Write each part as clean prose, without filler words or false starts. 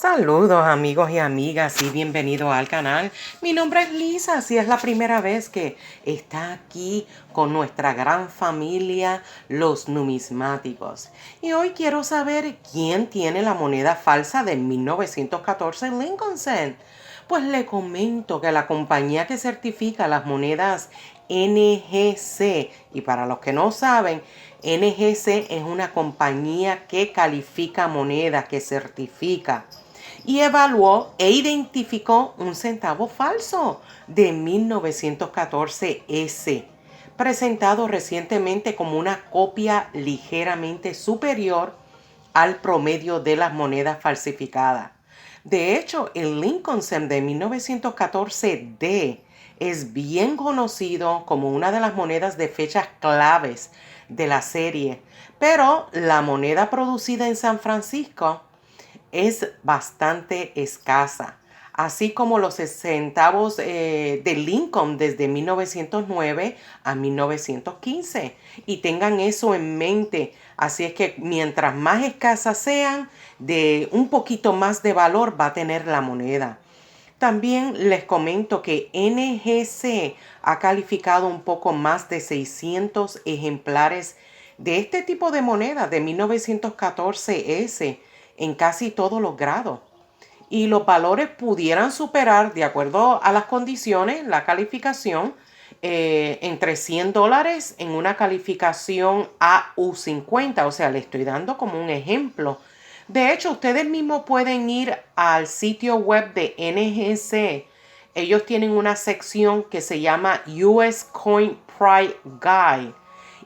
Saludos amigos y amigas y bienvenidos al canal. Mi nombre es Lisa, si es la primera vez que está aquí con nuestra gran familia, los numismáticos. Y hoy quiero saber quién tiene la moneda falsa de 1914 en Lincoln Cent. Pues le comento que la compañía que certifica las monedas NGC, y para los que no saben, NGC es una compañía que califica monedas, que certifica, y evaluó e identificó un centavo falso de 1914S, presentado recientemente como una copia ligeramente superior al promedio de las monedas falsificadas. De hecho, el Lincoln Cent de 1914D es bien conocido como una de las monedas de fechas claves de la serie, pero la moneda producida en San Francisco es bastante escasa, así como los centavos de Lincoln desde 1909 a 1915. Y tengan eso en mente. Así es que mientras más escasas sean, de un poquito más de valor va a tener la moneda. También les comento que NGC ha calificado un poco más de 600 ejemplares de este tipo de moneda de 1914S en casi todos los grados. Y los valores pudieran superar, de acuerdo a las condiciones, la calificación entre $100 en una calificación AU50. O sea, le estoy dando como un ejemplo. De hecho, ustedes mismos pueden ir al sitio web de NGC. Ellos tienen una sección que se llama US Coin Price Guide.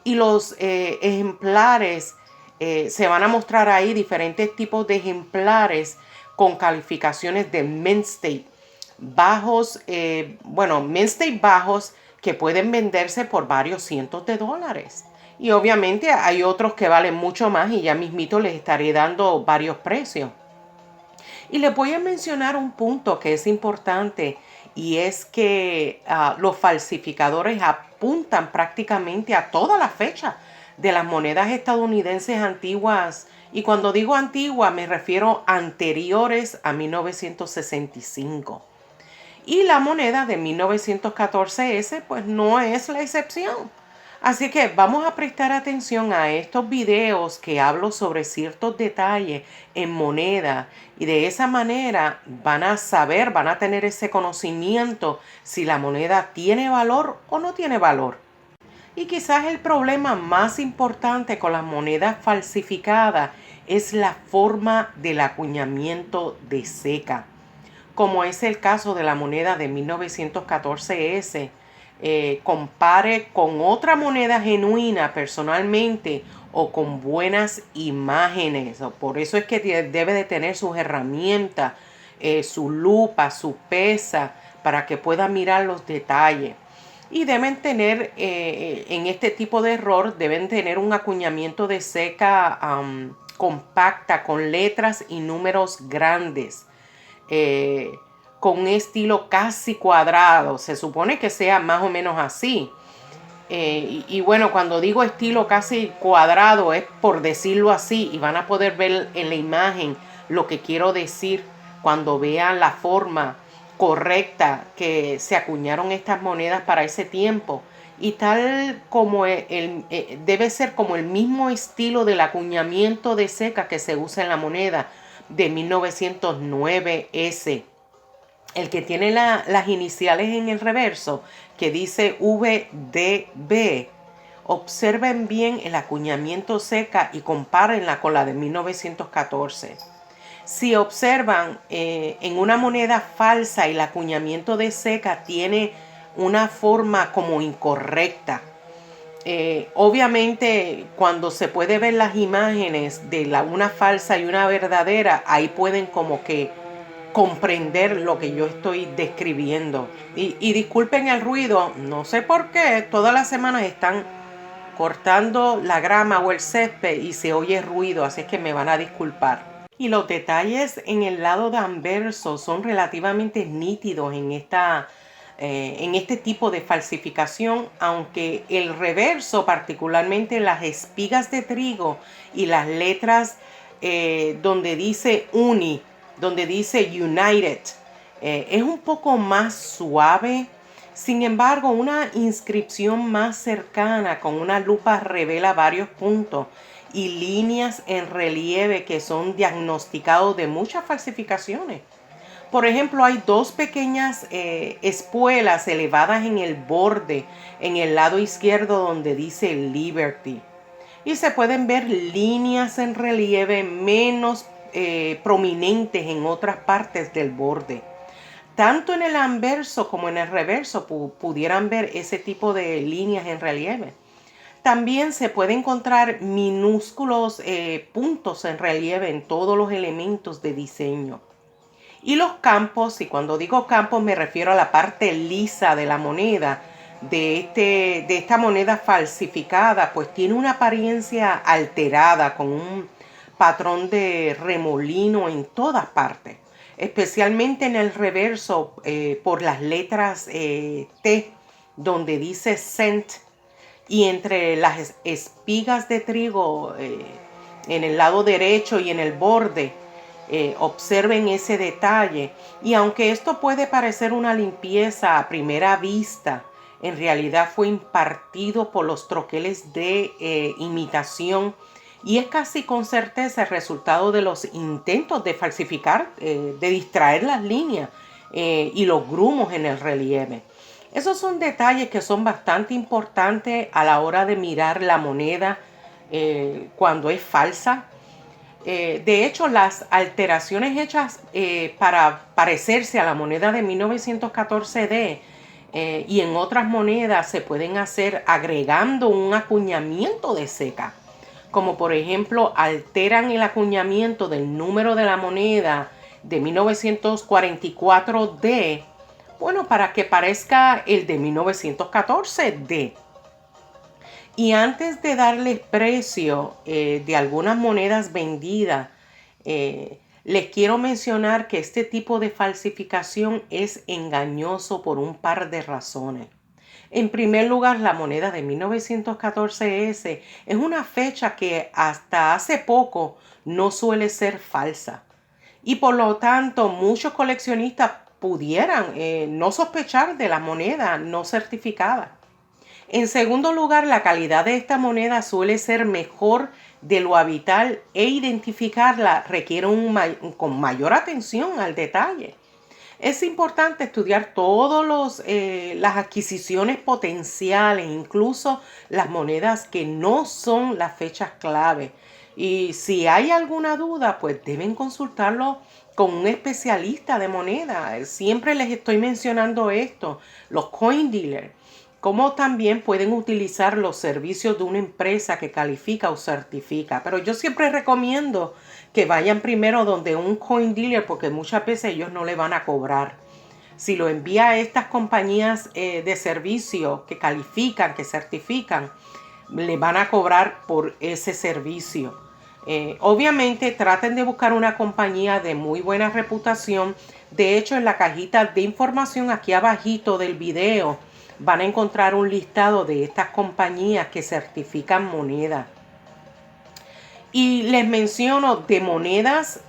Y los ejemplares, se van a mostrar ahí diferentes tipos de ejemplares con calificaciones de mint state bajos, mint state bajos, que pueden venderse por varios cientos de dólares. Y obviamente hay otros que valen mucho más y ya mismito les estaré dando varios precios. Y les voy a mencionar un punto que es importante, y es que los falsificadores apuntan prácticamente a toda la fecha de las monedas estadounidenses antiguas. Y cuando digo antiguas me refiero anteriores a 1965. Y la moneda de 1914S pues no es la excepción. Así que vamos a prestar atención a estos videos que hablo sobre ciertos detalles en moneda, y de esa manera van a saber, van a tener ese conocimiento si la moneda tiene valor o no tiene valor. Y quizás el problema más importante con las monedas falsificadas es la forma del acuñamiento de seca, como es el caso de la moneda de 1914S. Compare con otra moneda genuina personalmente o con buenas imágenes. Por eso es que debe de tener sus herramientas, su lupa, su pesa, para que pueda mirar los detalles. Y deben tener, en este tipo de error, deben tener un acuñamiento de seca compacta, con letras y números grandes, con un estilo casi cuadrado. Se supone que sea más o menos así. Y bueno, cuando digo estilo casi cuadrado es por decirlo así, y van a poder ver en la imagen lo que quiero decir cuando vean la forma correcta que se acuñaron estas monedas para ese tiempo. Y tal como debe ser como el mismo estilo del acuñamiento de seca que se usa en la moneda de 1909S. El que tiene las iniciales en el reverso, que dice VDB. Observen bien el acuñamiento seca y compárenla con la de 1914. Si observan en una moneda falsa, el acuñamiento de seca tiene una forma como incorrecta. Obviamente, cuando se puede ver las imágenes de una falsa y una verdadera, ahí pueden como que comprender lo que yo estoy describiendo. Y disculpen el ruido, no sé por qué, todas las semanas están cortando la grama o el césped y se oye ruido, así es que me van a disculpar. Y los detalles en el lado de anverso son relativamente nítidos en este tipo de falsificación, aunque el reverso, particularmente las espigas de trigo y las letras donde dice Uni, donde dice United. Es un poco más suave. Sin embargo, una inscripción más cercana con una lupa revela varios puntos y líneas en relieve que son diagnosticados de muchas falsificaciones. Por ejemplo, hay dos pequeñas espuelas elevadas en el borde, en el lado izquierdo donde dice Liberty. Y se pueden ver líneas en relieve menos prominentes en otras partes del borde. Tanto en el anverso como en el reverso pudieran ver ese tipo de líneas en relieve. También se puede encontrar minúsculos puntos en relieve en todos los elementos de diseño. Y los campos, y cuando digo campos me refiero a la parte lisa de la moneda, de esta moneda falsificada, pues tiene una apariencia alterada con un patrón de remolino en todas partes, especialmente en el reverso por las letras T, donde dice cent, y entre las espigas de trigo en el lado derecho y en el borde. Observen ese detalle, y aunque esto puede parecer una limpieza a primera vista, en realidad fue impartido por los troqueles de imitación, y es casi con certeza el resultado de los intentos de falsificar, de distraer las líneas y los grumos en el relieve. Esos son detalles que son bastante importantes a la hora de mirar la moneda cuando es falsa. De hecho, las alteraciones hechas para parecerse a la moneda de 1914D y en otras monedas se pueden hacer agregando un acuñamiento de ceca, como por ejemplo alteran el acuñamiento del número de la moneda de 1944D, bueno, para que parezca el de 1914D. Y antes de darles precio de algunas monedas vendidas, les quiero mencionar que este tipo de falsificación es engañoso por un par de razones. En primer lugar, la moneda de 1914S es una fecha que hasta hace poco no suele ser falsa. Y por lo tanto, muchos coleccionistas pudieran no sospechar de la moneda no certificada. En segundo lugar, la calidad de esta moneda suele ser mejor de lo habitual e identificarla requiere con mayor atención al detalle. Es importante estudiar todas las adquisiciones potenciales, incluso las monedas que no son las fechas clave. Y si hay alguna duda, pues deben consultarlo con un especialista de moneda. Siempre les estoy mencionando esto, los coin dealers, como también pueden utilizar los servicios de una empresa que califica o certifica. Pero yo siempre recomiendo que vayan primero donde un coin dealer, porque muchas veces ellos no le van a cobrar. Si lo envía a estas compañías de servicio que califican, que certifican, le van a cobrar por ese servicio. Obviamente traten de buscar una compañía de muy buena reputación. De hecho, en la cajita de información aquí abajito del video van a encontrar un listado de estas compañías que certifican monedas. Y les menciono de monedas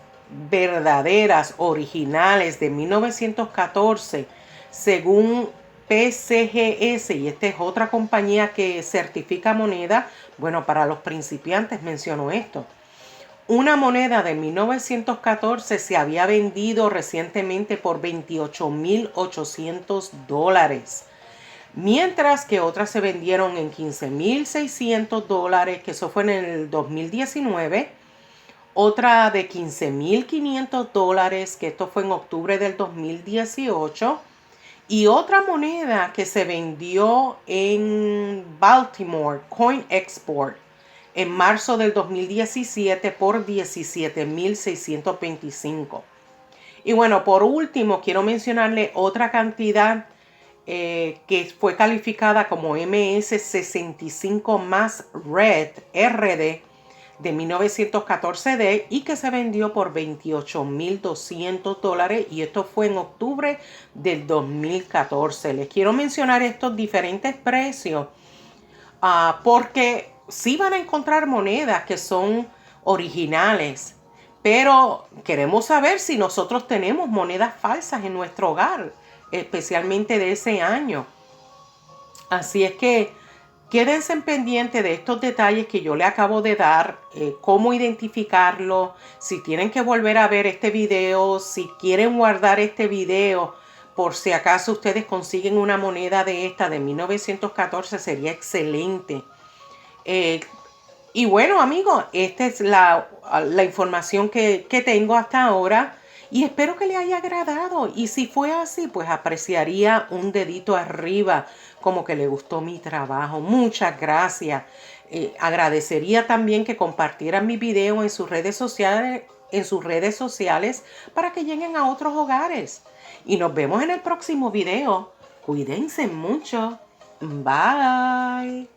verdaderas, originales de 1914, según PCGS, y esta es otra compañía que certifica moneda. Bueno, para los principiantes menciono esto. Una moneda de 1914 se había vendido recientemente por $28,800. Mientras que otras se vendieron en $15,600, que eso fue en el 2019. Otra de $15,500, que esto fue en octubre del 2018. Y otra moneda que se vendió en Baltimore, Coin Export, en marzo del 2017 por $17,625. Y bueno, por último, quiero mencionarle otra cantidad que fue calificada como MS65 más Red, RD, de 1914D y que se vendió por $28,200, y esto fue en octubre del 2014. Les quiero mencionar estos diferentes precios porque sí van a encontrar monedas que son originales, Pero queremos saber si nosotros tenemos monedas falsas en nuestro hogar, especialmente de ese año. Así es que quédense pendientes de estos detalles que yo le acabo de dar, cómo identificarlo, si tienen que volver a ver este video, si quieren guardar este video, por si acaso ustedes consiguen una moneda de esta de 1914, sería excelente. Y bueno, amigos, esta es la información que tengo hasta ahora y espero que le haya agradado. Y si fue así, pues apreciaría un dedito arriba, como que le gustó mi trabajo. Muchas gracias. Agradecería también que compartieran mi video en sus redes sociales para que lleguen a otros hogares. Y nos vemos en el próximo video. Cuídense mucho. Bye.